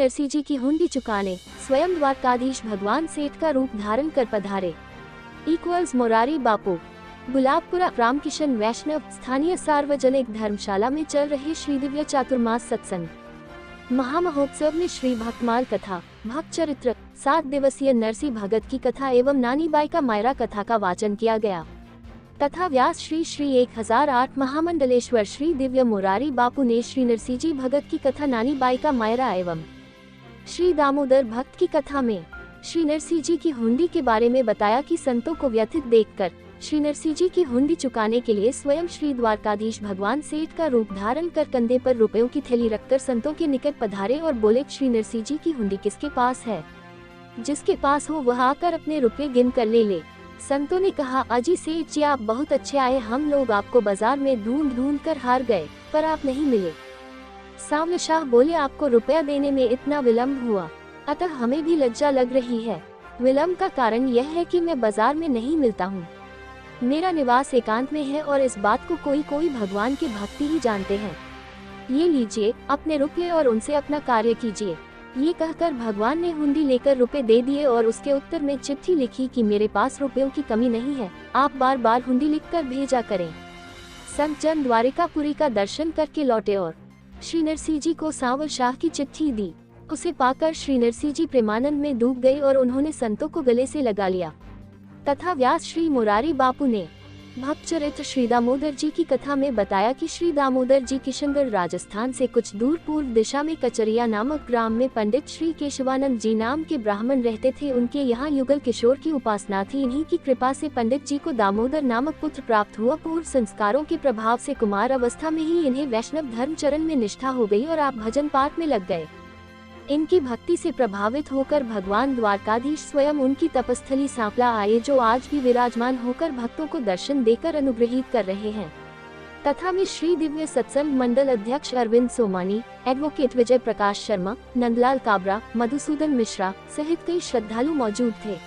नरसिंह जी की हुंडी चुकाने स्वयं द्वारकाधीश भगवान सेठ का रूप धारण कर पधारे। मोरारी बापू। गुलाबपुरा रामकिशन वैष्णव स्थानीय सार्वजनिक धर्मशाला में चल रहे श्री दिव्य चातुर्मास सत्संग महामहोत्सव में श्री भक्तमाल कथा, भक्त चरित्र, 7 दिवसीय नरसिंह भगत की कथा एवं नानी बाई का मायरा कथा का वाचन किया गया तथा व्यास श्री 1008 महामंडलेश्वर श्री दिव्य मोरारी बापू ने श्री नरसिंह जी भगत की कथा नानी बाई का मायरा एवं श्री दामोदर भक्त की कथा में श्री नरसिंह जी की हुंडी के बारे में बताया कि संतों को व्यथित देखकर श्री नरसिंह जी की हुंडी चुकाने के लिए स्वयं श्री द्वारकाधीश भगवान सेठ का रूप धारण कर कंधे पर रुपयों की थैली रखकर संतों के निकट पधारे और बोले, श्री नरसिंह जी की हुंडी किसके पास है? जिसके पास हो वह आकर अपने रुपये गिन कर ले ले। संतों ने कहा, अजी सेठ जी आप बहुत अच्छे आए, हम लोग आपको बाजार में ढूंढ कर हार गए पर आप नहीं मिले। सांवल शाह बोले, आपको रुपया देने में इतना विलम्ब हुआ अतः हमें भी लज्जा लग रही है। विलम्ब का कारण यह है कि मैं बाजार में नहीं मिलता हूँ। मेरा निवास एकांत में है और इस बात को कोई भगवान की भक्ति ही जानते हैं। ये लीजिए अपने रुपये और उनसे अपना कार्य कीजिए। ये कहकर भगवान ने हुंडी लेकर रुपए दे दिए और उसके उत्तर में चिट्ठी लिखी कि मेरे पास रुपयों की कमी नहीं है, आप बार बार हुंडी लिखकर भेजा करें। संत जन द्वारिकापुरी का दर्शन करके लौटे और श्री नरसिंह जी को सांवल शाह की चिट्ठी दी। उसे पाकर श्री नरसिंह जी प्रेमानंद में डूब गए और उन्होंने संतों को गले से लगा लिया तथा व्यास श्री मोरारी बापू ने भक्त चरित्र श्री दामोदर जी की कथा में बताया कि श्री दामोदर जी किशनगढ़ राजस्थान से कुछ दूर पूर्व दिशा में कचरिया नामक ग्राम में पंडित श्री केशवानंद जी नाम के ब्राह्मण रहते थे। उनके यहाँ युगल किशोर की उपासना थी। इन्हीं की कृपा से पंडित जी को दामोदर नामक पुत्र प्राप्त हुआ। पूर्व संस्कारों के प्रभाव से कुमार अवस्था में ही इन्हें वैष्णव धर्म चरण में निष्ठा हो गई और आप भजन पाठ में लग गए। इनकी भक्ति से प्रभावित होकर भगवान द्वारकाधीश स्वयं उनकी तपस्थली सांपला आए, जो आज भी विराजमान होकर भक्तों को दर्शन देकर अनुग्रहित कर रहे हैं। तथा में श्री दिव्य सत्संग मंडल अध्यक्ष अरविंद सोमानी, एडवोकेट विजय प्रकाश शर्मा, नंदलाल काबरा, मधुसूदन मिश्रा सहित कई श्रद्धालु मौजूद थे।